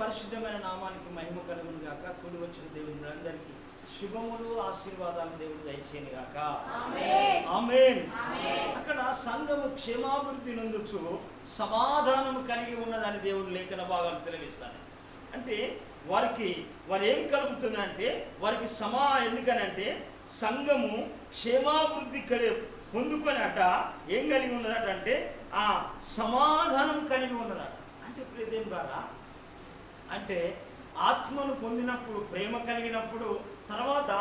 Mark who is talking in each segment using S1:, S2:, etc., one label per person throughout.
S1: పరిశుద్ధమైన నామానికి మహిమ కలుగును గాక. కూడి వచ్చిన దేవుని అందరికీ శుభములు ఆశీర్వాదాలు దేవుడు దయచేయను గాక. ఆమేన్. అక్కడ సంఘము క్షేమాభివృద్ధి నొందుచు సమాధానము కలిగి ఉన్నదని దేవుడు లేఖన భాగాలు తెలియజేస్తాను. అంటే వారు ఏం కలుగుతుందంటే వారికి ఎందుకనంటే సంఘము క్షేమాభివృద్ధి పొందుకొని ఏం కలిగి ఉన్నదట అంటే ఆ సమాధానం కలిగి ఉన్నదట. అంటే ప్రియదేం ద్వారా అంటే ఆత్మను పొందినప్పుడు, ప్రేమ కలిగినప్పుడు తర్వాత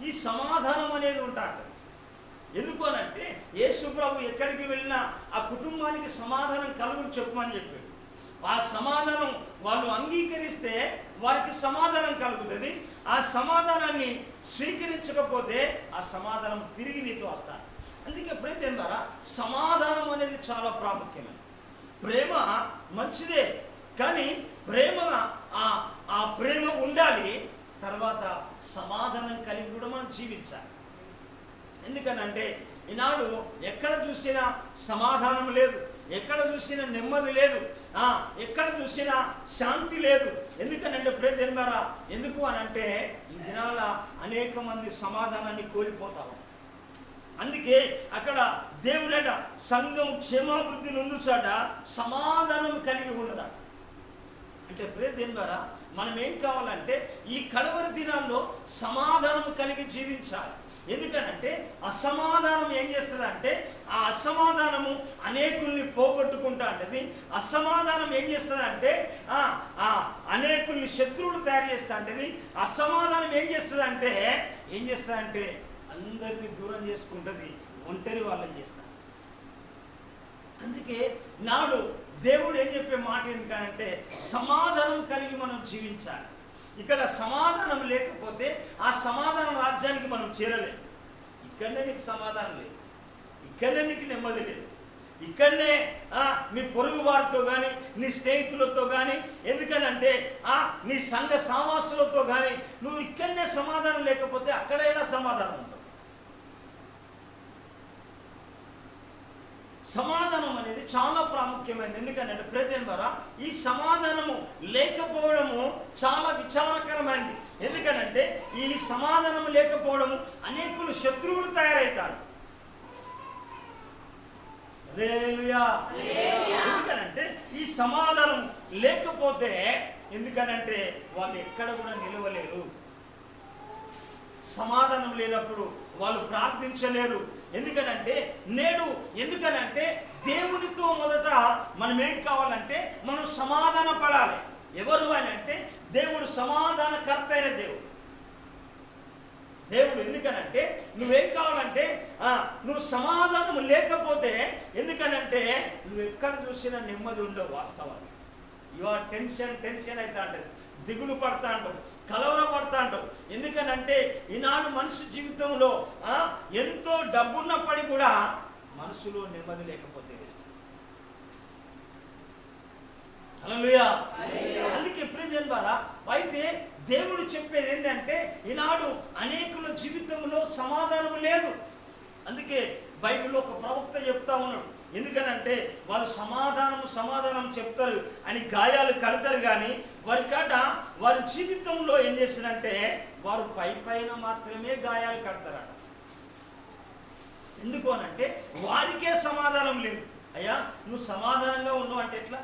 S1: ఈ సమాధానం అనేది ఉంటాడు. ఎందుకు అనంటే యేసు ప్రభు ఎక్కడికి వెళ్ళినా ఆ కుటుంబానికి సమాధానం కలుగుని చెప్పమని చెప్పాడు. ఆ సమాధానం వాళ్ళు అంగీకరిస్తే వారికి సమాధానం కలుగుతుంది. ఆ సమాధానాన్ని స్వీకరించకపోతే ఆ సమాధానం తిరిగి నీతో వస్తాడు. అందుకే ప్రియదేం ద్వారా సమాధానం అనేది చాలా ప్రాముఖ్యమైనది. ప్రేమ మంచిదే, కానీ ఆ ప్రేమ ఉండాలి. తర్వాత సమాధానం కలిగి కూడా మనం జీవించాలి. ఎందుకనంటే ఈనాడు ఎక్కడ చూసినా సమాధానం లేదు, ఎక్కడ చూసినా నెమ్మది లేదు, ఎక్కడ చూసినా శాంతి లేదు. ఎందుకనంటే ప్రియదేం ద్వారా ఎందుకు అనంటే ఈ దినాల అనేక మంది సమాధానాన్ని కోల్పోతారు. అందుకే అక్కడ దేవుడట సంఘం క్షేమాభివృద్ధి నొందుచాట సమాధానం కలిగి ఉన్నదట. అంటే ప్రియదేం ద్వారా మనం ఏం కావాలంటే ఈ కడవరి దినాల్లో సమాధానం కలిగి జీవించాలి. ఎందుకనంటే అసమాధానం ఏం చేస్తుందంటే ఆ అసమాధానము అనేకుల్ని పోగొట్టుకుంటా అంటది. అసమాధానం ఏం చేస్తుందంటే అనేకుల్ని శత్రువులు తయారు చేస్తా అంటది. అసమాధానం ఏం చేస్తుందంటే అందరినీ దూరం చేసుకుంటుంది, ఒంటరి వాళ్ళని చేస్తారు. అందుకే నాడు దేవుడు ఏం చెప్పే మాట ఎందుకంటే సమాధానం కలిగి మనం జీవించాలి. ఇక్కడ సమాధానం లేకపోతే ఆ సమాధానం రాజ్యానికి మనం చేరలేము. ఇక్కడనే నీకు సమాధానం లేదు, ఇక్కడనే నీకు నెమ్మది లేదు, ఇక్కడనే మీ పొరుగు వారితో కానీ నీ స్నేహితులతో కానీ ఎందుకనంటే నీ సంఘ సావాసులతో కానీ నువ్వు ఇక్కడనే సమాధానం లేకపోతే అక్కడైనా సమాధానం ఉంటుంది. సమాధానం అనేది చాలా ప్రాముఖ్యమైనది. ఎందుకంటే ప్రియదేం ద్వారా ఈ సమాధానము లేకపోవడము చాలా విచారకరమైనది. ఎందుకనంటే ఈ సమాధానం లేకపోవడము అనేకులు శత్రువులు తయారవుతాడు. ఎందుకనంటే ఈ సమాధానం లేకపోతే ఎందుకనంటే వాళ్ళు ఎక్కడ కూడా నిలవలేరు. సమాధానం లేనప్పుడు వాళ్ళు ప్రార్థించలేరు. ఎందుకనంటే దేవునితో మొదట మనం ఏం కావాలంటే మనం సమాధాన పడాలి. ఎవరు అని అంటే దేవుడు సమాధానకర్త అయిన దేవుడు. ఎందుకనంటే నువ్వేం కావాలంటే నువ్వు సమాధానం లేకపోతే ఎందుకనంటే నువ్వు ఎక్కడ చూసినా నెమ్మది ఉండవు. వాస్తవాన్ని యువర్ టెన్షన్ అయితే అంటది, దిగులు పడతా అంటావు, కలవర పడతా అంటావు. ఎందుకనంటే ఈనాడు మనిషి జీవితంలో ఎంతో డబ్బున్నప్పటికీ కూడా మనసులో నెమ్మది లేకపోతే వేస్ట్. హల్లెలూయా. అందుకే ప్రియదేం ద్వారా అయితే దేవుడు చెప్పేది ఏంటంటే ఈనాడు అనేకుల జీవితంలో సమాధానం లేదు. అందుకే బైబిల్లో ఒక ప్రవక్త చెప్తా ఉన్నాడు. ఎందుకనంటే వాళ్ళు సమాధానం చెప్తారు అని గాయాలు కడతారు, కానీ వారి జీవితంలో ఏం చేస్తారంటే వారు పైన మాత్రమే గాయాలు కడతారట. ఎందుకు అనంటే వారికే సమాధానం లేదు. అయ్యా నువ్వు సమాధానంగా ఉన్నావు అంటే ఎట్లా?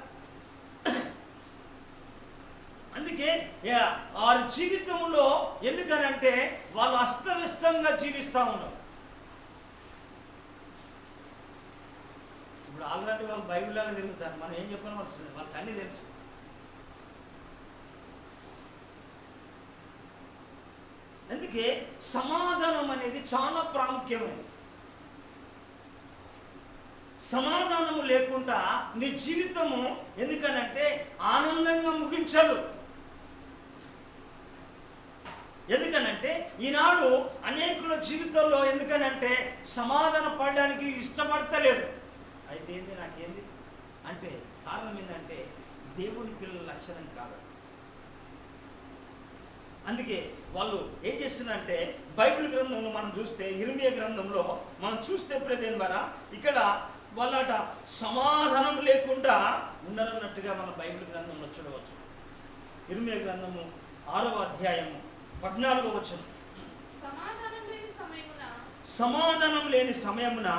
S1: అందుకే వారి జీవితంలో ఎందుకనంటే వాళ్ళు అస్తవ్యస్తంగా జీవిస్తూ ఉన్నారు. ఇప్పుడు ఆల్రెడీ వాళ్ళు బైబిల్లో తిరుగుతారు, మనం ఏం చెప్పాలని వాళ్ళకి అన్నీ తెలుసు. అందుకే సమాధానం అనేది చాలా ప్రాముఖ్యమైనది. సమాధానము లేకుండా నీ జీవితము ఎందుకనంటే ఆనందంగా ముగించదు. ఎందుకనంటే ఈనాడు అనేకుల జీవితంలో ఎందుకనంటే సమాధాన పడడానికి ఇష్టపడతలేదు. అయితే నాకేంది అంటే కారణం ఏంటంటే దేవుని పిల్లల లక్షణం కాదు. అందుకే వాళ్ళు ఏం చేస్తున్నారంటే బైబిల్ గ్రంథంలో మనం చూస్తే ఇర్మియా గ్రంథంలో మనం చూస్తే ప్రియదేం ద్వారా ఇక్కడ వాళ్ళట సమాధానం లేకుండా ఉండరన్నట్టుగా మన బైబిల్ గ్రంథంలో చూడవచ్చు. ఇర్మియా గ్రంథము 6వ అధ్యాయము 14వ వచనం. సమాధానం లేని సమయమున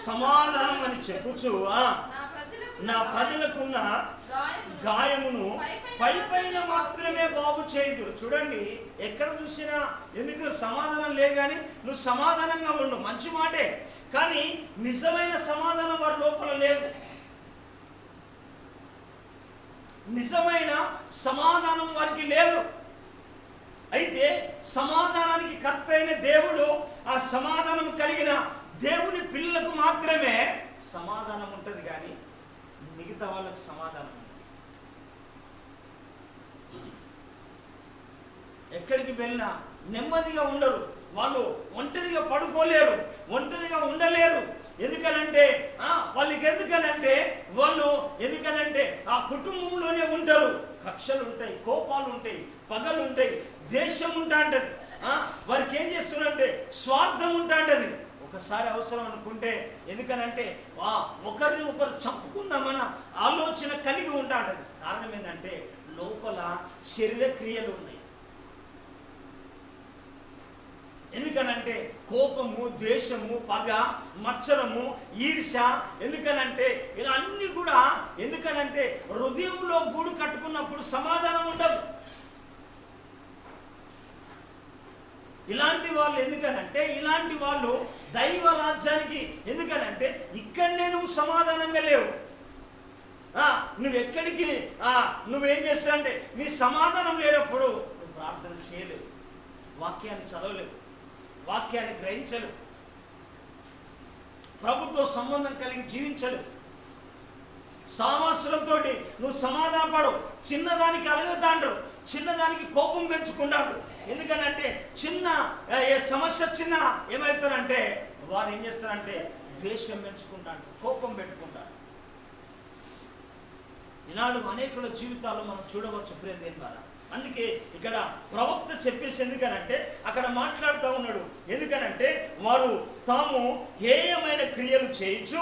S1: సమాధానం అని చెప్పుచు నా ప్రజలకున్న గాయమును పైపైన మాత్రమే బాగు చేయుదురు. చూడండి, ఎక్కడ చూసినా ఎందుకు సమాధానం లే కానీ నువ్వు సమాధానంగా ఉండు, మంచి మాటే, కానీ నిజమైన సమాధానం వారి లోపల లేదు. నిజమైన సమాధానం వారికి లేదు. అయితే సమాధానానికి కర్త అయిన దేవుడు, ఆ సమాధానం కలిగిన దేవుని పిల్లలకు మాత్రమే సమాధానం ఉంటుంది, కానీ మిగతా వాళ్ళకు సమాధానం ఎక్కడికి వెళ్ళినా నెమ్మదిగా ఉండరు. వాళ్ళు ఒంటరిగా పడుకోలేరు, ఒంటరిగా ఉండలేరు. ఎందుకనంటే ఎందుకనంటే ఆ కుటుంబంలోనే ఉంటారు. కక్షలు ఉంటాయి, కోపాలు ఉంటాయి, పగలు ఉంటాయి, దేశం ఉంటాంటది. వారికి ఏం చేస్తున్నారంటే స్వార్థం ఉంటాంటది. ఒకసారి అవసరం అనుకుంటే ఎందుకనంటే ఒకరిని ఒకరు చంపుకుందామన్న ఆలోచన కలిగి ఉంటాంటది. కారణం ఏంటంటే లోపల శరీర క్రియలు ఉన్నాయి. ఎందుకనంటే కోపము, ద్వేషము, పగ, మత్సరము, ఈర్ష. ఎందుకనంటే ఇలా అన్ని కూడా ఎందుకనంటే హృదయంలో గూడు కట్టుకున్నప్పుడు సమాధానం ఉండదు. ఇలాంటి వాళ్ళు ఎందుకనంటే ఇలాంటి వాళ్ళు దైవ రాజ్యానికి ఎందుకనంటే ఇక్కడనే నువ్వు సమాధానంగా లేవు. నువ్వెక్కడికి నువ్వేం చేస్తావంటే నీ సమాధానం లేనప్పుడు నువ్వు ప్రార్థన చేయలేవు, వాక్యాన్ని చదవలేవు, వాక్యాన్ని గ్రహించలేవు, ప్రభుత్వ సంబంధం కలిగి జీవించలేవు. సామాసులతో నువ్వు సమాధాన పడవు. చిన్నదానికి అలుగుతాండ్రు, చిన్నదానికి కోపం పెంచుకుంటాడు. ఎందుకనంటే చిన్న సమస్య చిన్న ఏమవుతారంటే వారు ఏం చేస్తారంటే ద్వేషం పెంచుకుంటాడు, కోపం పెట్టుకుంటాడు. ఈనాడు అనేకుల జీవితాల్లో మనం చూడవచ్చు ప్రియదేని ద్వారా. అందుకే ఇక్కడ ప్రవక్త చెప్పేసి ఎందుకనంటే అక్కడ మాట్లాడుతూ ఉన్నాడు. ఎందుకనంటే వారు తాము హేయమైన క్రియలు చేయొచ్చు,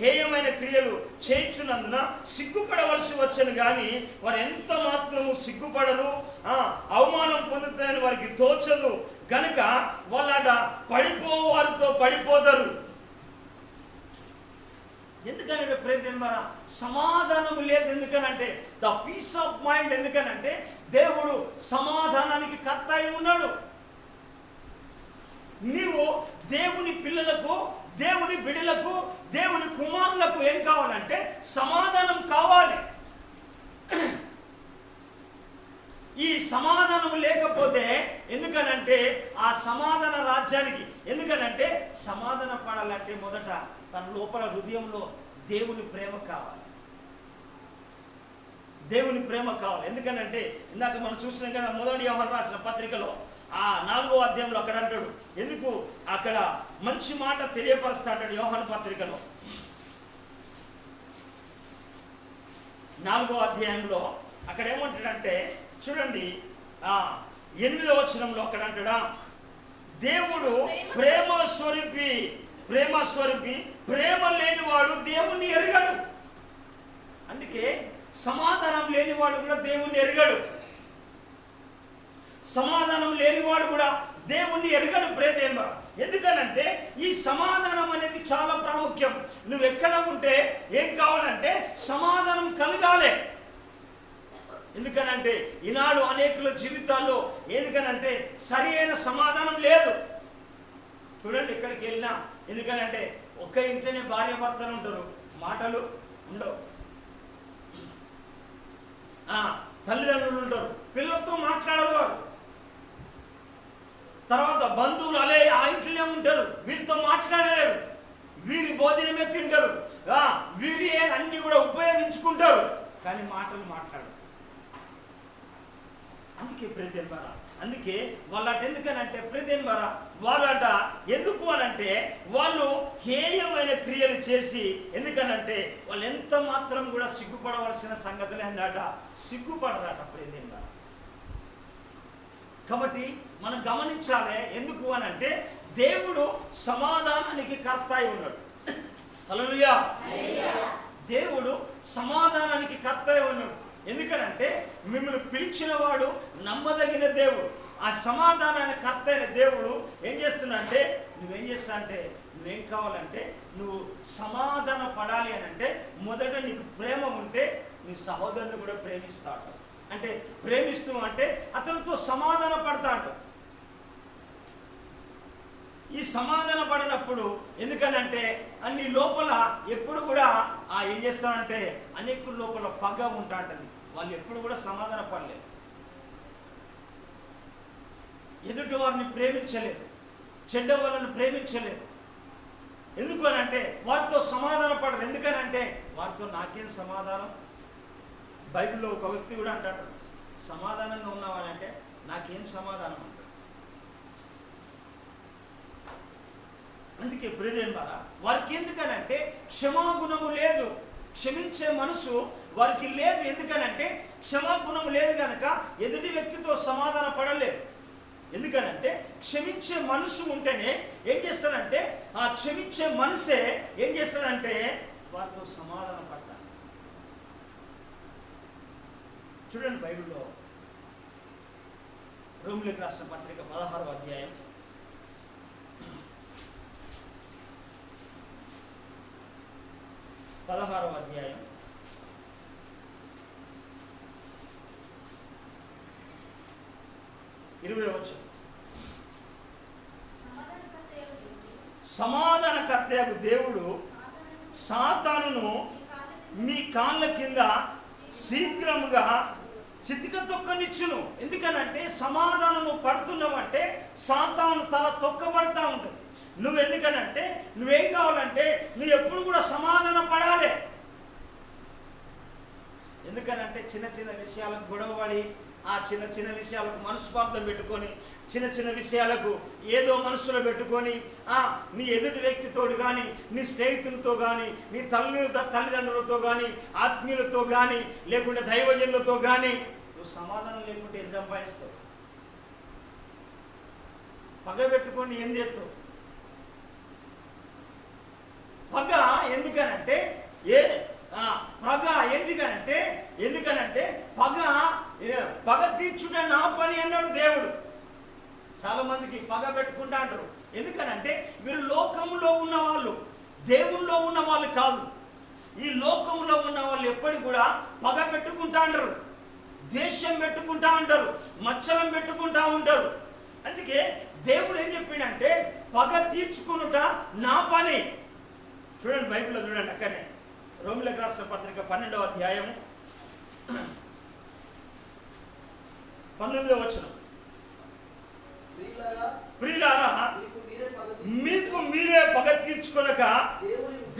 S1: హేయమైన క్రియలు చేయించున్నందున సిగ్గుపడవలసి వచ్చను, కానీ వారు ఎంత మాత్రము సిగ్గుపడరు, అవమానం పొందుతాయని వారికి తోచదు గనుక వాళ్ళ వారితో పడిపోతారు. ఎందుకనంటే ప్రేమ సమాధానం లేదు. ఎందుకనంటే ద పీస్ ఆఫ్ మైండ్. ఎందుకనంటే దేవుడు సమాధానానికి కర్త అయి ఉన్నాడు. నీవు దేవుని పిల్లలకు, దేవుని బిడ్డలకు, దేవుని కుమారులకు ఏం కావాలంటే సమాధానం కావాలి. ఈ సమాధానం లేకపోతే ఎందుకనంటే ఆ సమాధాన రాజ్యానికి ఎందుకనంటే సమాధాన పడాలంటే మొదట తన లోపల హృదయంలో దేవుని ప్రేమ కావాలి, దేవుని ప్రేమ కావాలి. ఎందుకనంటే ఇందాక మనం చూసినాం కదా, మొదటి యోహాను రాసిన పత్రికలో 4వ అధ్యాయంలో అక్కడ అంటాడు. ఎందుకు అక్కడ మంచి మాట తెలియపరుస్తాడు యోహాను పత్రికలో 4వ అధ్యాయంలో. అక్కడ ఏమంటాడంటే చూడండి 8వ వచనంలో అక్కడ అంటాడా, దేవుడు ప్రేమ స్వరూపి, ప్రేమ లేనివాడు దేవుణ్ణి ఎరగడు. అందుకే సమాధానం లేనివాడు కూడా దేవుణ్ణి ఎరగడు. సమాధానం లేనివాడు కూడా దేవుణ్ణి ఎరగడు ప్రేమ. ఎందుకనంటే ఈ సమాధానం అనేది చాలా ప్రాముఖ్యం. నువ్వు ఎక్కడ ఉంటే ఏం కావాలంటే సమాధానం కలగాలి. ఎందుకనంటే ఈనాడు అనేకుల జీవితాల్లో ఎందుకనంటే సరి అయిన సమాధానం లేదు. చూడండి ఎక్కడికి వెళ్ళినా ఎందుకనంటే ఒక్క ఇంట్లోనే భార్య భర్తలు ఉంటారు, మాటలు ఉండవు. తల్లిదండ్రులు ఉంటారు, పిల్లలతో మాట్లాడరు వారు. తర్వాత బంధువులు అలే ఆ ఇంట్లోనే ఉంటారు, వీరితో మాట్లాడలేరు, వీరి భోజనమే తింటారు, వీరి అన్ని కూడా ఉపయోగించుకుంటారు, కానీ మాటలు మాట్లాడరు. అందుకే ప్రేదేన్ బారా, అందుకే వాళ్ళట ఎందుకనంటే ప్రేదేన్ బారా వాళ్ళట ఎందుకు అనంటే వాళ్ళు హేయమైన క్రియలు చేసి ఎందుకనంటే వాళ్ళు ఎంత మాత్రం కూడా సిగ్గుపడవలసిన సంగతులు ఏందట, సిగ్గుపడరాట ప్రేదేన్ బారా. కాబట్టి మనం గమనించాలి. ఎందుకు అనంటే దేవుడు సమాధానానికి కర్త అయి ఉన్నాడు. హల్లెలూయా. దేవుడు సమాధానానికి కర్త అయి ఉన్నాడు. ఎందుకనంటే మిమ్మల్ని పిలిచిన వాడు నమ్మదగిన దేవుడు, ఆ సమాధానానికి కర్త అయిన దేవుడు ఏం చేస్తున్నా నువ్వేం చేస్తా అంటే నువ్వేం కావాలంటే నువ్వు సమాధాన పడాలి అని అంటే మొదట నీకు ప్రేమ ఉంటే నీ సహోదరుని కూడా ప్రేమిస్తాడు. అంటే ప్రేమిస్తూ అంటే అతనితో సమాధాన పడతా అంట. ఈ సమాధాన పడినప్పుడు ఎందుకనంటే అన్ని లోపల ఎప్పుడు కూడా ఏం చేస్తానంటే అనేకుల లోపల పగ ఉంటా ఉంటుంది. వాళ్ళు ఎప్పుడు కూడా సమాధాన పడలేదు, ఎదుటి వారిని ప్రేమించలేదు, చెడ్డ వాళ్ళని ప్రేమించలేదు. ఎందుకు అని అంటే వారితో సమాధాన పడరు. ఎందుకనంటే వారితో నాకేం సమాధానం. బైబిల్లో ఒక వ్యక్తి కూడా అంటాడు, సమాధానంగా ఉన్నావానంటే నాకేం సమాధానం అంటాడు. అందుకే ప్రియమైన వారా, వారికి ఎందుకనంటే క్షమాగుణము లేదు, క్షమించే మనసు వారికి లేదు. ఎందుకనంటే క్షమాగుణము లేదు కనుక ఎదుటి వ్యక్తితో సమాధాన పడలేదు. ఎందుకనంటే క్షమించే మనసు ఉంటేనే ఏం చేస్తాడంటే ఆ క్షమించే మనసే ఏం చేస్తాడంటే వారితో సమాధాన పడతాడు. చూడండి బైబిల్లో రోమీయులకు రాసిన పత్రిక 16వ అధ్యాయం 16వ అధ్యాయం 20వ వచనం. సమాధానకర్తయగు దేవుడు సాతానును మీ కాళ్ళ కింద శీఘ్రముగా చితిక తొక్కనిచ్చును. ఎందుకనంటే సమాధానము పడుతున్నావంటే సాతాను తల తొక్కబడతా ఉంటుంది. నువ్వెందుకనంటే నువ్వేం కావాలంటే నువ్వు ఎప్పుడు కూడా సమాధాన పడాలి. ఎందుకనంటే చిన్న చిన్న విషయాలకు గొడవపడి ఆ చిన్న చిన్న విషయాలకు మనస్పార్థం పెట్టుకొని చిన్న చిన్న విషయాలకు ఏదో మనసులో పెట్టుకొని నీ ఎదుటి వ్యక్తితో కానీ నీ స్నేహితులతో కానీ నీ తల్లిదండ్రులతో కానీ ఆత్మీయులతో కానీ లేకుంటే దైవజనులతో కానీ నువ్వు సమాధానం లేకుంటే ఏం సంపాదిస్తావు? పగ పెట్టుకొని ఏం చేస్తావు? పగ ఎందుకనంటే ఎందుకనంటే పగ తీర్చుట నా పని అన్నాడు దేవుడు. చాలా మందికి పగ పెట్టుకుంటా అంటారు. ఎందుకనంటే మీరు లోకంలో ఉన్న వాళ్ళు, దేవుల్లో ఉన్న వాళ్ళు కాదు. ఈ లోకంలో ఉన్న వాళ్ళు ఎప్పటికి కూడా పగ పెట్టుకుంటా అంటారు, ద్వేషం పెట్టుకుంటా ఉంటారు, మచ్చలం పెట్టుకుంటా ఉంటారు. అందుకే దేవుడు ఏం చెప్పిండంటే పగ తీర్చుకునుట నా పని. చూడండి బైబిల్లో చూడండి, అక్కడనే రోమీయులకు రాసిన పత్రిక 12వ అధ్యాయం 19వ వచనం. ప్రియులారా, మీకు మీరే పగ తీర్చుకొనక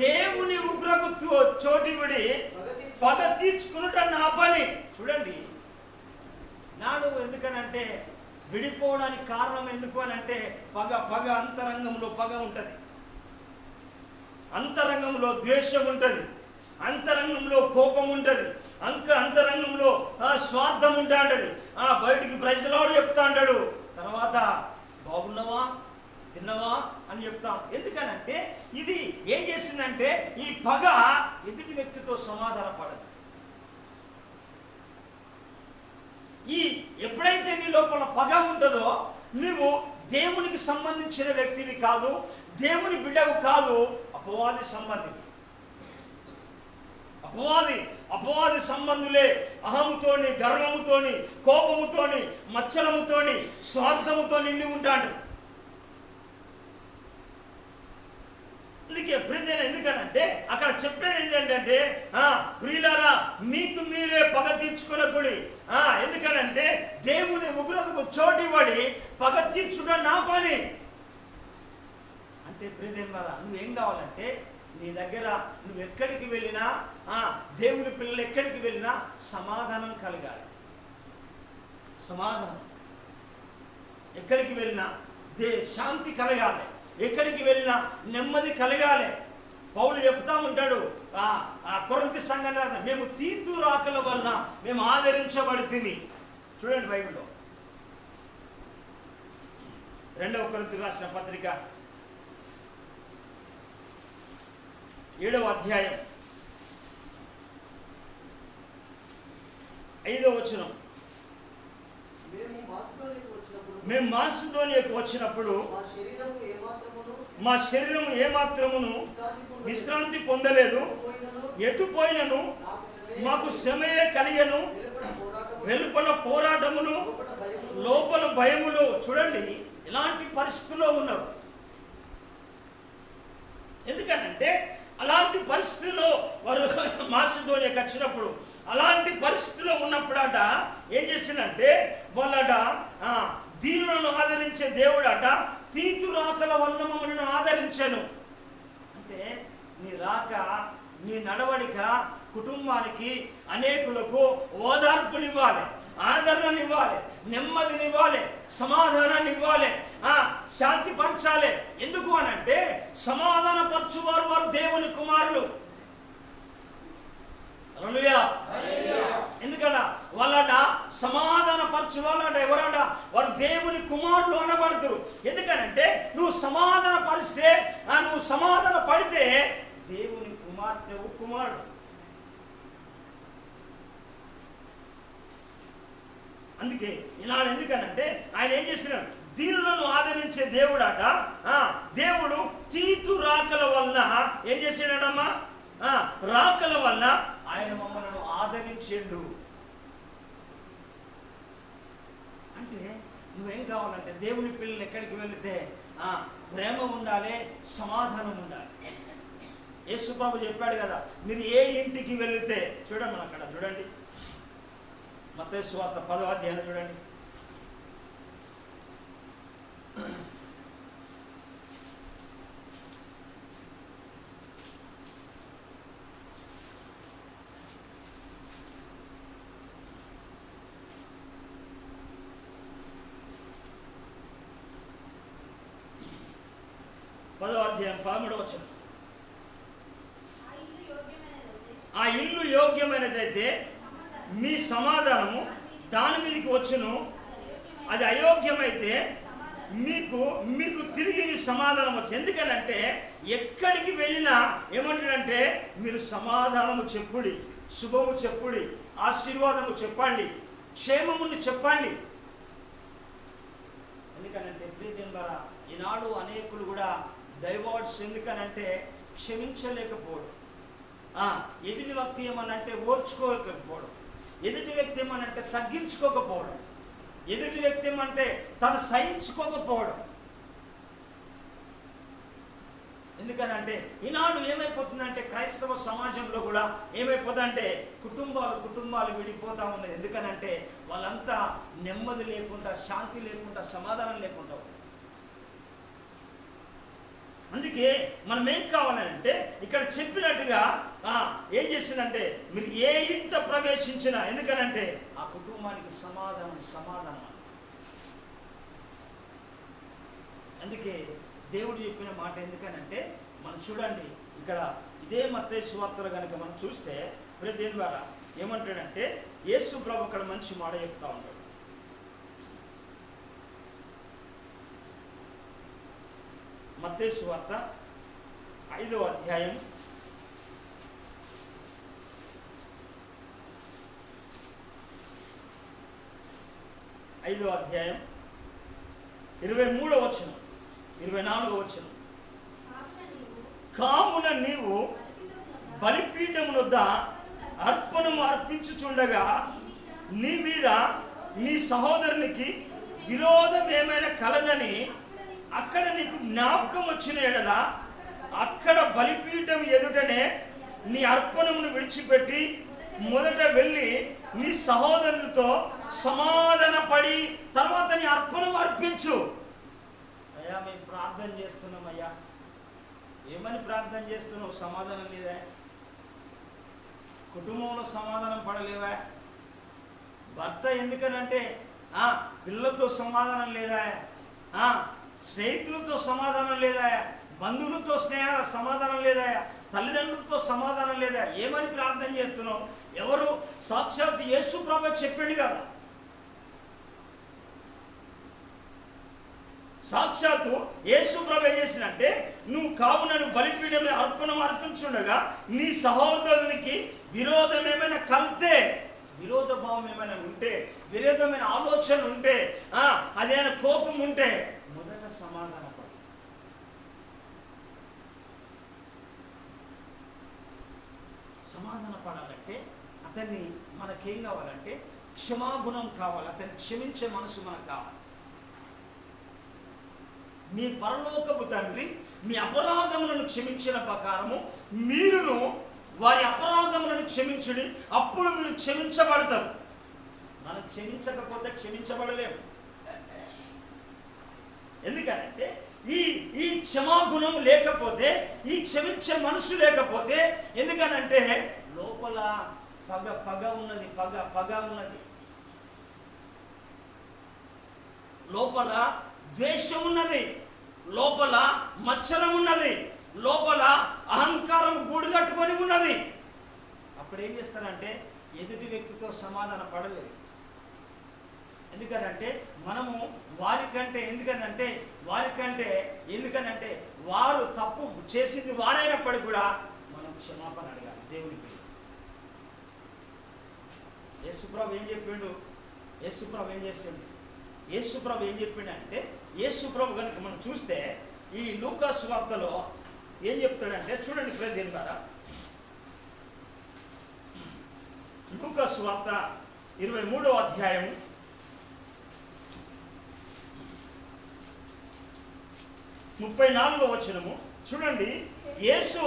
S1: దేవుని ఉగ్రపు చోటివిడి పగ తీర్చుకునుట నా పని. చూడండి నాడు ఎందుకనంటే విడిపోవడానికి కారణం ఎందుకు అని అంటే పగ అంతరంగంలో పగ ఉంటుంది, అంతరంగంలో ద్వేషం ఉంటుంది, అంతరంగంలో కోపం ఉంటుంది, అంతరంగంలో స్వార్థం ఉంటా ఉంటుంది. బయటికి ప్రజలవాడు చెప్తా అంటాడు, తర్వాత బాగున్నావా తిన్నావా అని చెప్తాం. ఎందుకనంటే ఇది ఏం చేసిందంటే ఈ పగ ఎదుటి వ్యక్తితో సమాధాన పడదు. ఎప్పుడైతే నీ లోపల పగ ఉంటుందో నువ్వు దేవునికి సంబంధించిన వ్యక్తివి కాదు, దేవుని బిడ్డవు కాదు, అపవాది సంబంధివి. అపవాది సంబంధులే అహముతోని, గర్వముతోని, కోపముతోని, మచ్చలముతోని, స్వార్థముతో నిండి ఉంటాడు. అందుకే ప్రియమైన, ఎందుకనంటే అక్కడ చెప్పేది ఏంటంటే ప్రియులారా మీకు మీరే పగ తీర్చుకున్నప్పుడు, ఎందుకనంటే దేవుని ఉగ్రతకు చోటివ్వడి పగ తీర్చుట నా పని అంటే. ప్రియమైన నువ్వేం కావాలంటే నీ దగ్గర నువ్వు ఎక్కడికి వెళ్ళినా దేవుని పిల్లలు ఎక్కడికి వెళ్ళినా సమాధానం కలగాలి. సమాధానం ఎక్కడికి వెళ్ళినా శాంతి కలగాలి, ఎక్కడికి వెళ్ళినా నెమ్మది కలగాలి. పౌలు చెప్తా ఉంటాడు కొరింథీ సంఘాన్ని, మేము తీతు రాకల వలన మేము ఆదరించబడితిమి. చూడండి బైబిల్లో 2వ కొరింథీ రాసిన పత్రిక 7వ అధ్యాయం 5వ వచనం. మేము మాసిదోనియాకు వచ్చినప్పుడు మా శరీరము ఏమాత్రమును విశ్రాంతి పొందలేదు. ఎటు పోయినను మాకు శ్రమయే కలిగెను. వెలుపల పోరాటములు, లోపల భయములు. చూడండి, ఇలాంటి పరిస్థితుల్లో ఉన్నారు. ఎందుకంటే అలాంటి పరిస్థితుల్లో వారు మాసిదోనియాకు వచ్చినప్పుడు, అలాంటి పరిస్థితుల్లో ఉన్నప్పుడట ఏం చేసిందంటే వాళ్ళట దీనులను ఆదరించే దేవుడట తీతు రాకల వల్ల మమ్మల్ని ఆదరించాను. అంటే నీ రాక, నీ నడవడిక కుటుంబానికి, అనేకులకు ఓదార్పునివ్వాలి, ఆదరణనివ్వాలి, నెమ్మదినివ్వాలి, సమాధానాన్ని ఇవ్వాలి, శాంతిపరచాలి. ఎందుకు అనంటే సమాధాన పరచువారు వారు దేవుని కుమారులు. హల్లెలూయా. ఎందుకన్నా వాళ్ళట సమాధాన పరచు వాళ్ళట ఎవరట వారు దేవుని కుమారులు అనబడతారు. ఎందుకనంటే నువ్వు సమాధాన పరిస్తే, నువ్వు సమాధాన పడితే దేవుని కుమార్తె కుమారుడు. అందుకే ఈనాడు ఎందుకనంటే ఆయన ఏం చేస్తున్నాడు, దీనులను ఆదరించే దేవుడట. దేవుడు తీతు రాకల వలన ఏం చేసాడమ్మా, రాకల వలన ఆయన మమ్మల్ని ఆదరించిండు. అంటే నువ్వేం కావాలంటే దేవుని పిల్లలు ఎక్కడికి వెళితే ప్రేమ ఉండాలి, సమాధానం ఉండాలి. యేసు ప్రభు చెప్పాడు కదా, మీరు ఏ ఇంటికి వెళితే, చూడండి అక్కడ చూడండి, మత్తయి సువార్త 10వ అధ్యాయం చూడండి. అధ్యాయం 13వ వచనం. ఆ ఇల్లు యోగ్యమైనదైతే మీ సమాధానము దాని మీదకి వచ్చును. అది అయోగ్యమైతే మీకు తిరిగి మీ సమాధానం వచ్చు. ఎందుకనంటే ఎక్కడికి వెళ్ళినా ఏమంటాడంటే మీరు సమాధానము చెప్పుడి, శుభము చెప్పుడి, ఆశీర్వాదము చెప్పండి, క్షేమముని చెప్పండి. ఎందుకనంటే ప్రియదేవుని ద్వారా ఈనాడు అనేకులు కూడా డైవర్ట్స్. ఎందుకనంటే క్షమించలేకపోవడం, ఎదుటి వ్యక్తి ఏమనంటే ఓర్చుకోలేకపోవడం, ఎదుటి వ్యక్తి ఏమనంటే తగ్గించుకోకపోవడం, ఎదుటి వ్యక్తి ఏమంటే తను సహించుకోకపోవడం. ఎందుకనంటే ఈనాడు ఏమైపోతుందంటే క్రైస్తవ సమాజంలో కూడా ఏమైపోతుందంటే కుటుంబాలు విడిపోతూ ఉన్నాయి. ఎందుకనంటే వాళ్ళంతా నెమ్మది లేకుండా, శాంతి లేకుండా, సమాధానం లేకుండా. అందుకే మనం ఏం కావాలంటే ఇక్కడ చెప్పినట్టుగా ఏం చేసిందంటే మీరు ఏ ఇంట ప్రవేశించినా, ఎందుకనంటే ఆ కుటుంబానికి సమాధానం. అందుకే దేవుడు చెప్పిన మాట. ఎందుకనంటే మనం చూడండి ఇక్కడ ఇదే మత్తయి సువార్తలో కనుక మనం చూస్తే ప్రతి ద్వారా ఏమంటాడంటే యేసు ప్రభు అక్కడ మంచి మాట చెప్తా ఉంటాడు. మత్తయి సువార్త 5వ అధ్యాయం 23వ వచనం, 24వ వచనం. కావున నీవు బలిపీఠమునొద్ద అర్పణము అర్పించుచుండగా నీ మీద నీ సహోదరునికి విరోధం ఏమైనా కలదని అక్కడ నీకు జ్ఞాపకం వచ్చిన ఎడల అక్కడ బలిపీఠం ఎదుటనే నీ అర్పణమును విడిచిపెట్టి మొదట వెళ్ళి నీ సహోదరునితో సమాధాన పడి తర్వాత నీ అర్పణం అర్పించు. అయ్యా మేము ప్రార్థన చేస్తున్నాం, అయ్యా ఏమని ప్రార్థన చేస్తున్నావు? సమాధానం లేదా? కుటుంబంలో సమాధానం పడలేవా? భర్త ఎందుకనంటే పిల్లలతో సమాధానం లేదా? స్నేహితులతో సమాధానం లేదా? బంధువులతో సమాధానం లేదా? తల్లిదండ్రులతో సమాధానం లేదా? ఏమని ప్రార్థన చేస్తున్నావు? ఎవరు? సాక్షాత్ యేసు ప్రభు చెప్పాడు కదా. సాక్షాత్తు యేసు ప్రభు ఏం చేసినంటే నువ్వు కావునను బలిపీఠం అర్పణం అర్పించుండగా నీ సహోదరునికి విరోధం ఏమైనా కలితే, విరోధ భావం ఏమైనా ఉంటే, విరోధమైన ఆలోచనలు ఉంటే, అదేమైనా కోపం ఉంటే మొదట సమాధానపడు. సమాధాన పడాలంటే అతన్ని మనకేం కావాలంటే క్షమాగుణం కావాలి. అతన్ని క్షమించే మనసు మనకు కావాలి. మీ పరలోకపు తండ్రి మీ అపరాధములను క్షమించిన ప్రకారము మీరును వారి అపరాధములను క్షమించుడి, అప్పుడు మీరు క్షమించబడతారు. మనం క్షమించకపోతే క్షమించబడలేము. ఎందుకంటే ఈ క్షమాగుణం లేకపోతే, ఈ క్షమించే మనసు లేకపోతే, ఎందుకనంటే లోపల పగ ఉన్నది, పగ ఉన్నది, లోపల ద్వేషం ఉన్నది, లోపల మత్సరం ఉన్నది, లోపల అహంకారం గూడుగట్టుకొని ఉన్నది. అప్పుడు ఏం చేస్తారంటే ఎదుటి వ్యక్తితో సమాధాన పడలేదు. ఎందుకనంటే మనము వారికంటే వారు తప్పు చేసింది వారైనప్పటికీ కూడా మనం క్షమాపణ అడగాలి దేవునికి. యేసుప్రభు ఏం చెప్పిండు? యేసుప్రభు ఏం చెప్పిండంటే, యేసుప్రభు కనుక మనం చూస్తే ఈ లూకా సువార్తలో ఏం చెప్తాడంటే చూడండి ప్రదేశం ద్వారా, లూకా సువార్త 23వ అధ్యాయం 34వ వచనము చూడండి. యేసు,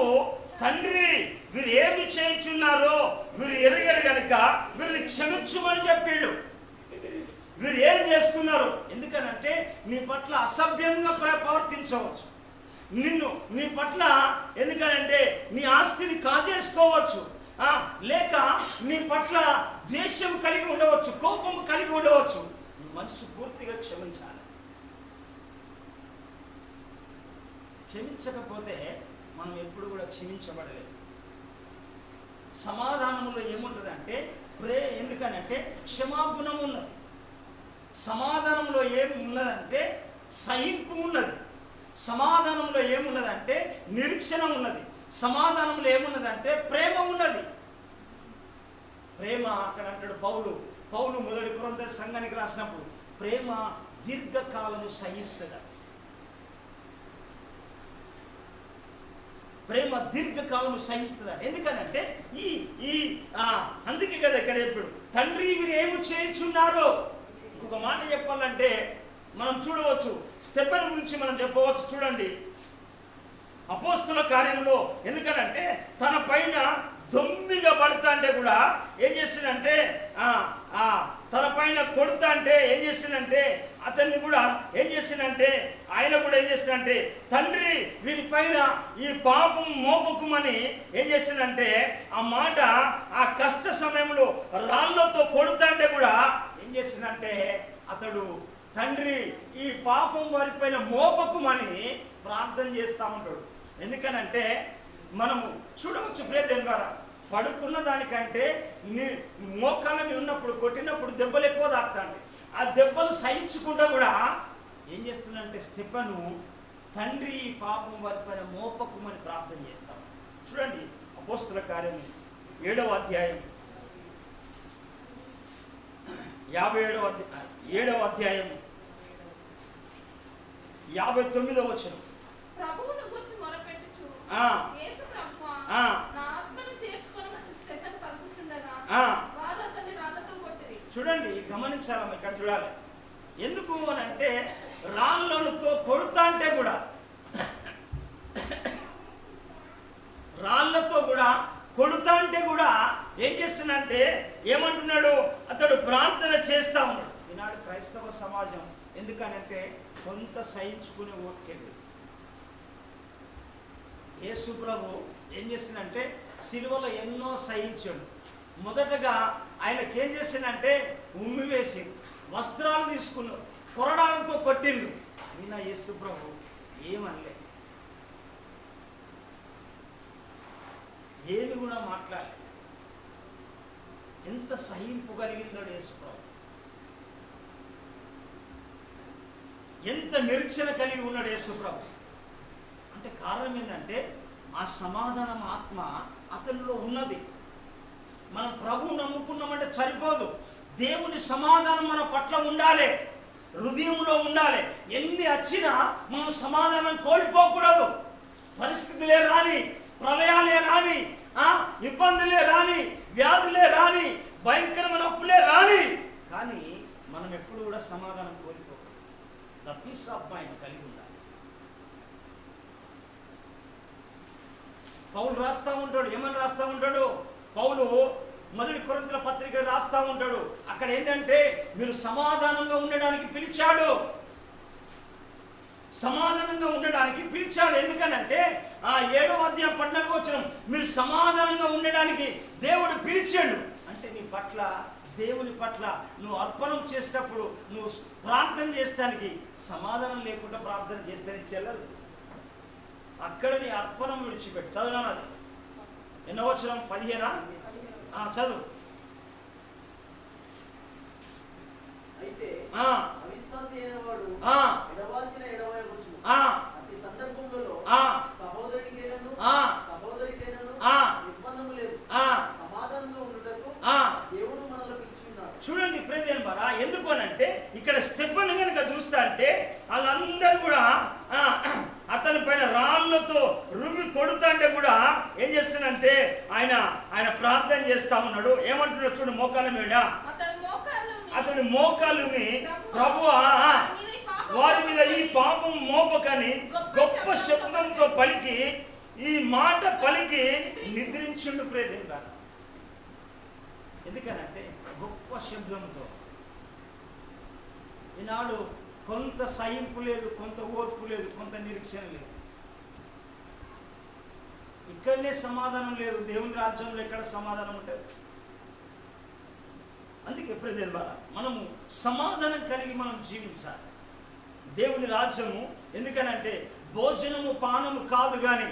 S1: తండ్రి వీరు ఏమి చేయుచున్నారో వీరు ఎరుగరు గనుక వీరిని క్షమించుమని చెప్పిండు. వీరు ఏం చేస్తున్నారు? ఎందుకనంటే నీ పట్ల అసభ్యంగా ప్రవర్తించవచ్చు, నీ పట్ల ఎందుకనంటే నీ ఆస్తిని కాజేసుకోవచ్చు, లేక నీ పట్ల ద్వేషం కలిగి ఉండవచ్చు, కోపం కలిగి ఉండవచ్చు. మనసు పూర్తిగా క్షమించాలి. క్షమించకపోతే మనం ఎప్పుడు కూడా క్షమించబడలేదు. సమాధానంలో ఏముంటుందంటే ఎందుకనంటే క్షమాగుణం ఉన్నది. సమాధానంలో ఏమున్నదంటే సహింపు ఉన్నది. సమాధానంలో ఏమున్నదంటే నిరీక్షణ ఉన్నది. సమాధానంలో ఏమున్నదంటే ప్రేమ ఉన్నది. ప్రేమ అక్కడ అంటాడు పౌలు మొదటి కొరింథీ సంఘానికి రాసినప్పుడు, ప్రేమ దీర్ఘకాలము సహిస్తుంది. ప్రేమ దీర్ఘకాలము సహిస్తుంది. ఎందుకనంటే అందుకే కదా ఇక్కడ ఇప్పుడు తండ్రి వీరు ఏమి చేయుచున్నారో. ఇంకొక మాట చెప్పాలంటే మనం చూడవచ్చు, స్టెఫెను గురించి మనం చెప్పవచ్చు. చూడండి అపోస్తల కార్యంలో, ఎందుకనంటే తన పైన దొమ్మిగా పడతా అంటే కూడా ఏం చేసిందంటే తన పైన కొడుతా అంటే ఏం చేసిందంటే అతన్ని కూడా ఏం చేసిందంటే ఆయన కూడా ఏం చేసిందంటే తండ్రి వీరిపైన ఈ పాపం మోపకుమని ఏం చేసిందంటే ఆ మాట ఆ కష్ట సమయంలో రాళ్లతో కొడుతా అంటే కూడా ఏం చేసిందంటే అతడు తండ్రి ఈ పాపం వారిపైన మోపకుమని ప్రార్థన చేస్తూ ఉంటాడు. ఎందుకనంటే మనము చూడవచ్చు ప్రియదేవుని ద్వారా, పడుకున్న దానికంటే మోకాలని ఉన్నప్పుడు కొట్టినప్పుడు దెబ్బలు ఎక్కువ తాకుతాండి. ఆ దెబ్బలు సహించుకుంటా కూడా ఏం చేస్తుందంటే స్టెఫెను తండ్రి పాపం వారిపైన మోపకుమని ప్రార్థన చేస్తాం. చూడండి అపోస్తల కార్యం 7వ అధ్యాయం 7వ అధ్యాయం 59వ వచనం.
S2: ప్రభువును గూర్చి మొరపెట్టుచు యేసు ప్రభువా నా ఆత్మను చేర్చుకొనుమని స్టెఫెను పలుకుచుండగా వారు అతన్ని రాళ్లతో కొట్టిరి.
S1: చూడండి గమనించాలి, ఇక్కడ చూడాలి. ఎందుకు అని అంటే రాళ్ళతో కొడుతా అంటే కూడా కొడుతా అంటే కూడా ఏం చేస్తున్నంటే ఏమంటున్నాడు, అతడు ప్రార్థన చేస్తా ఉన్నాడు. ఈనాడు క్రైస్తవ సమాజం ఎందుకనంటే కొంత సహించుకునే ఓపికెళ్ళి. యేసు ప్రభు ఏం చేసిందంటే సిలువలో ఎన్నో సహించాడు. మొదటగా ఆయనకి ఏం చేసిందంటే ఉమ్మి వేసి వస్త్రాలు తీసుకున్నాడు, కొరడాలతో కొట్టిండు. అయినా యేసు ప్రభు ఏమనలే, ఏమి కూడా మాట్లాడలే. ఎంత సహింపు కలిగినాడు యేసు ప్రభు, ఎంత నిరీక్షణ కలిగి ఉన్నాడు యేసు ప్రభు. అంటే కారణం ఏంటంటే ఆ సమాధానం ఆత్మ అతనిలో ఉన్నది. మనం ప్రభువు నమ్ముకున్నామంటే సరిపోదు. దేవుని సమాధానం మన పట్ల ఉండాలి, హృదయంలో ఉండాలి. ఎన్ని వచ్చినా మనం సమాధానం కోల్పోకూడదు. పరిస్థితులే రాని, ప్రళయాలే రాని, ఇబ్బందులే రాని, వ్యాధులే రాని, భయంకరమైన అప్పులే రాని, కానీ మనం ఎప్పుడు కూడా సమాధానం కోల్పోకూడదు. ద పీస్ ఆఫ్ మైండ్ కలిగి ఉండాలి. పౌలు రాస్తా ఉంటాడు. ఏమని రాస్తా ఉంటాడు? పౌలు మొదటి కొరింథీయుల పత్రిక రాస్తా ఉంటాడు. అక్కడ ఏంటంటే మీరు సమాధానంగా ఉండడానికి పిలిచాడు, సమాధానంగా ఉండడానికి పిలిచాడు. ఎందుకనంటే 7వ అధ్యాయం 14వ వచనం, మీరు సమాధానంగా ఉండడానికి దేవుడు పిలిచాడు. అంటే నీ పట్ల, దేవుని పట్ల నువ్వు అర్పణం చేసేటప్పుడు, నువ్వు ప్రార్థన చేసడానికి సమాధానం లేకుండా ప్రార్థన చేస్తేనే చెల్లదు. అక్కడ నీ అర్పణం విడిచిపెట్టి చదువునా. అది ఎన్నో వచనం? 15. చదువు.
S3: అయితే అవిశ్వాసి అయిన వాడు ఎడవాసిన ఎడవైపుచును. అట్టి సందర్భములలో సహోదరునికైనను సహోదరికైనను నిర్బంధము లేదు, సమాధానంగా ఉండుటకు దేవుడు మనల్ని పిలిచిన్నాడు.
S1: చూడండి ప్రేదేన్ బారా, ఎందుకు అనంటే ఇక్కడ స్టెఫెను కనుక చూస్తా అంటే వాళ్ళందరూ కూడా అతని పైన రాళ్లతో రుమి కొడుతుంటే కూడా ఏం చేస్తానంటే ఆయన ప్రార్థన చేస్తా ఉన్నాడు. ఏమంటున్నాడు చూడు, మోకాళ్ళ మీద అతని మోకాళ్ళని ప్రభువా వారి మీద ఈ పాపం మోపకని గొప్ప శబ్దంతో పలికి, ఈ మాట పలికి నిద్రించుండు ప్రేదేన్ బారా. ఎందుకనంటే గొప్ప శబ్దంతో. ఈనాడు కొంత సహింపు లేదు, కొంత ఓర్పు లేదు, కొంత నిరీక్షణ లేదు. ఇక్కడనే సమాధానం లేదు. దేవుని రాజ్యంలో ఎక్కడ సమాధానం ఉంటుంది? అందుకే ప్రియమైన వారా, మనము సమాధానం కలిగి మనం జీవించాలి. దేవుని రాజ్యము ఎందుకనంటే భోజనము పానము కాదు కానీ,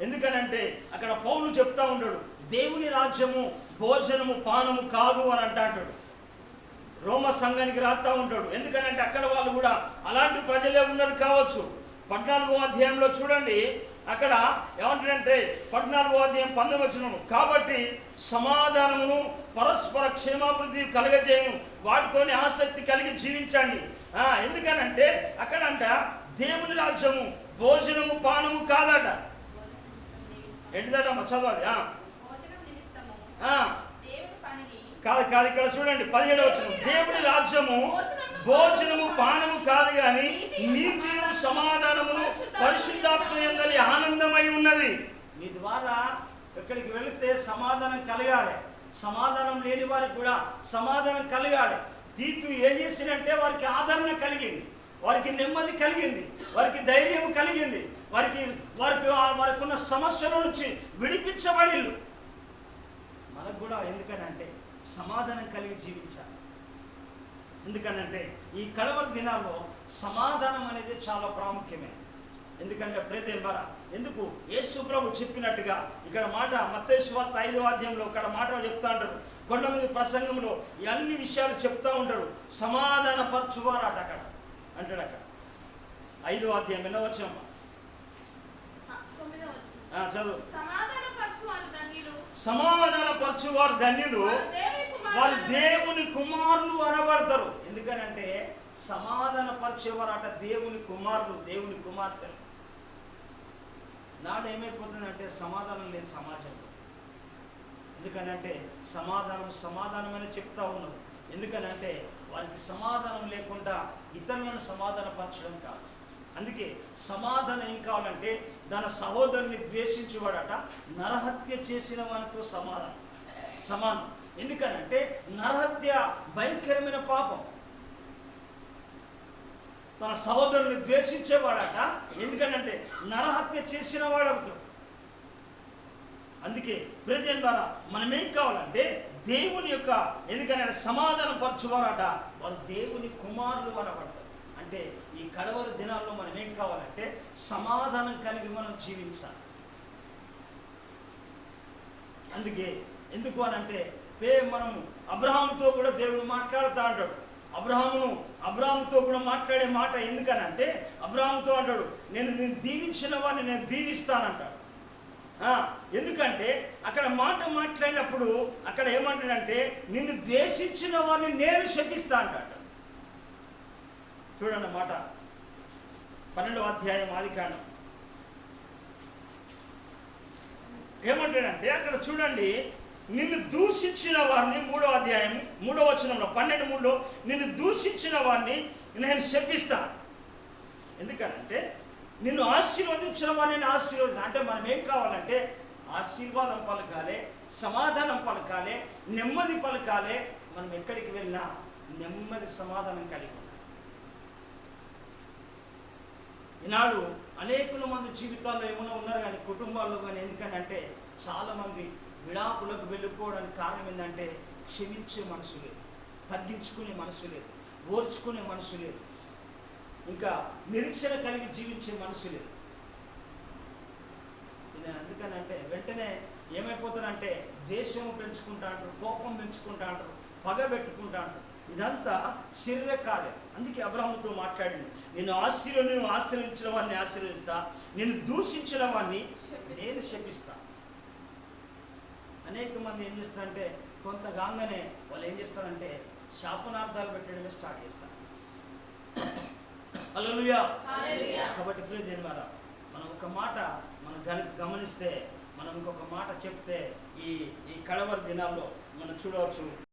S1: ఎందుకనంటే అక్కడ పౌలు చెప్తా ఉంటాడు, దేవుని రాజ్యము భోజనము పానము కాదు అని అంటాడు. రోమ సంఘానికి రాస్తా ఉంటాడు. ఎందుకంటే అక్కడ వాళ్ళు కూడా అలాంటి ప్రజలే ఉన్నారు కావచ్చు. 14వ అధ్యాయంలో చూడండి, అక్కడ ఏమంటాడంటే 14వ అధ్యాయం 19వ వచనం, కాబట్టి సమాధానమును పరస్పర క్షేమాభివృద్ధి కలగజేయను వాటితోని ఆసక్తి కలిగి జీవించండి. ఎందుకనంటే అక్కడంట దేవుని రాజ్యము భోజనము పానము కాదట. ఏంటిదట చదవాలి. కాదు ఇక్కడ చూడండి 17వ వచనం, దేవుని రాజ్యము భోజనము పానము కాదు కానీ నీతియు సమాధానమును పరిశుద్ధాత్మ యందలి ఆనందమై ఉన్నది. నీ ద్వారా ఎక్కడికి వెళితే సమాధానం కలగాలి. సమాధానం లేని వారికి కూడా సమాధానం కలగాలి. తీతు ఏం చేసిందంటే వారికి ఆదరణ కలిగింది, వారికి నెమ్మది కలిగింది, వారికి ధైర్యం కలిగింది, వారికి ఉన్న సమస్యల నుంచి విడిపించబడిల్లు. మనకు కూడా ఎందుకనంటే సమాధానం కలిగి జీవించాలి. ఎందుకనంటే ఈ కడవరి దినాల్లో సమాధానం అనేది చాలా ప్రాముఖ్యమే. ఎందుకంటే ప్రియమైన ఎందుకు యేసు ప్రభు చెప్పినట్టుగా ఇక్కడ మాట మత్తయి సువార్త 5వ అధ్యాయంలో ఇక్కడ మాట చెప్తా ఉంటారు. కొండ మీద ప్రసంగంలో అన్ని విషయాలు చెప్తా ఉంటారు. సమాధాన పరచువారట అక్కడ అంటాడు. అక్కడ 5వ అధ్యాయం ఎన్నో వచ్చామ్మా? చదువు. సమాధాన పరచువారు ధన్యులు, వారు దేవుని కుమారులు అనబడతారు. ఎందుకనంటే సమాధాన పరిచేవారట దేవుని కుమారులు, దేవుని కుమార్తెలు. నాడు ఏమైపోతుందంటే సమాధానం లేదు సమాజంలో. ఎందుకనంటే సమాధానం అని చెప్తా ఉన్నారు. ఎందుకనంటే వారికి సమాధానం లేకుండా ఇతరులను సమాధానపరచడం కాదు. అందుకే సమాధానం ఏం కావాలంటే తన సహోదరుని ద్వేషించేవాడట నరహత్య చేసిన వానితో సమానం. ఎందుకనంటే నరహత్య భయంకరమైన పాపం. తన సహోదరుని ద్వేషించేవాడట ఎందుకనంటే నరహత్య చేసిన వాడవుతాడు. అందుకే ప్రియమైన ద్వారా మనం ఏం కావాలంటే దేవుని యొక్క ఎందుకనంటే సమాధాన పరచువారట వారు దేవుని కుమారులు అనబడతారు. అంటే ఈ కడవరి దినాల్లో మనం ఏం కావాలంటే సమాధానం కలిగి మనం జీవించాలి. అందుకే ఎందుకు అనంటే మనము అబ్రహాముతో కూడా దేవుడు మాట్లాడుతూ అంటాడు. అబ్రహాముతో కూడా మాట్లాడే మాట ఎందుకనంటే అబ్రహాముతో అంటాడు, నేను దీవించిన వాడిని నేను దీవిస్తానంటాడు. ఎందుకంటే అక్కడ మాట మాట్లాడినప్పుడు అక్కడ ఏమంటాడంటే నిన్ను ద్వేషించిన వారిని నేను శపిస్తా అంటాడు. చూడండి మాట 12వ అధ్యాయం ఆదికాండం ఏమంటాడంటే అక్కడ చూడండి, నిన్ను దూషించిన వారిని 3వ అధ్యాయం 3వ వచనంలో 12:3లో నిన్ను దూషించిన వారిని నేను శపిస్తాను. ఎందుకనంటే నిన్ను ఆశీర్వదించిన వారిని నేను ఆశీర్వదించాను. అంటే మనం ఏం కావాలంటే ఆశీర్వాదం పలకాలి, సమాధానం పలకాలి, నెమ్మది పలకాలి. మనం ఎక్కడికి వెళ్ళినా నెమ్మది సమాధానం కలిగి ఉండాలి. ఈనాడు అనేకుల మంది జీవితాల్లో ఏమైనా ఉన్నారు కానీ కుటుంబాల్లో కానీ, ఎందుకని అంటే చాలామంది విడాకులకు వెళ్ళిపోవడానికి కారణం ఏంటంటే క్షమించే మనసు లేదు, తగ్గించుకునే మనసు లేదు, ఓర్చుకునే మనసు లేదు, ఇంకా నిరీక్షణ కలిగి జీవించే మనసు లేదు. నేను అందుకనంటే వెంటనే ఏమైపోతానంటే ద్వేషం పెంచుకుంటా అంటారు, కోపం పెంచుకుంటా అంటారు, పగ పెట్టుకుంటా అంటారు. ఇదంతా శరీర కార్యం. అందుకే అబ్రాహాముతో మాట్లాడింది, నేను ఆశీర్వదించిన వాడిని ఆశీర్వదిస్తా, నేను దూషించిన వాడిని నేను శపిస్తా. అనేక మంది ఏం చేస్తారంటే కొంత గాంగానే వాళ్ళు ఏం చేస్తారంటే శాపనార్థాలు పెట్టడమే స్టార్ట్ చేస్తారు. హల్లెలూయా. కాబట్టి ప్రియ దేవులారా, మనం ఒక మాట మనం గమనిస్తే, మనం ఇంకొక మాట చెప్తే ఈ కడవరి దినాల్లో మనం చూడవచ్చు.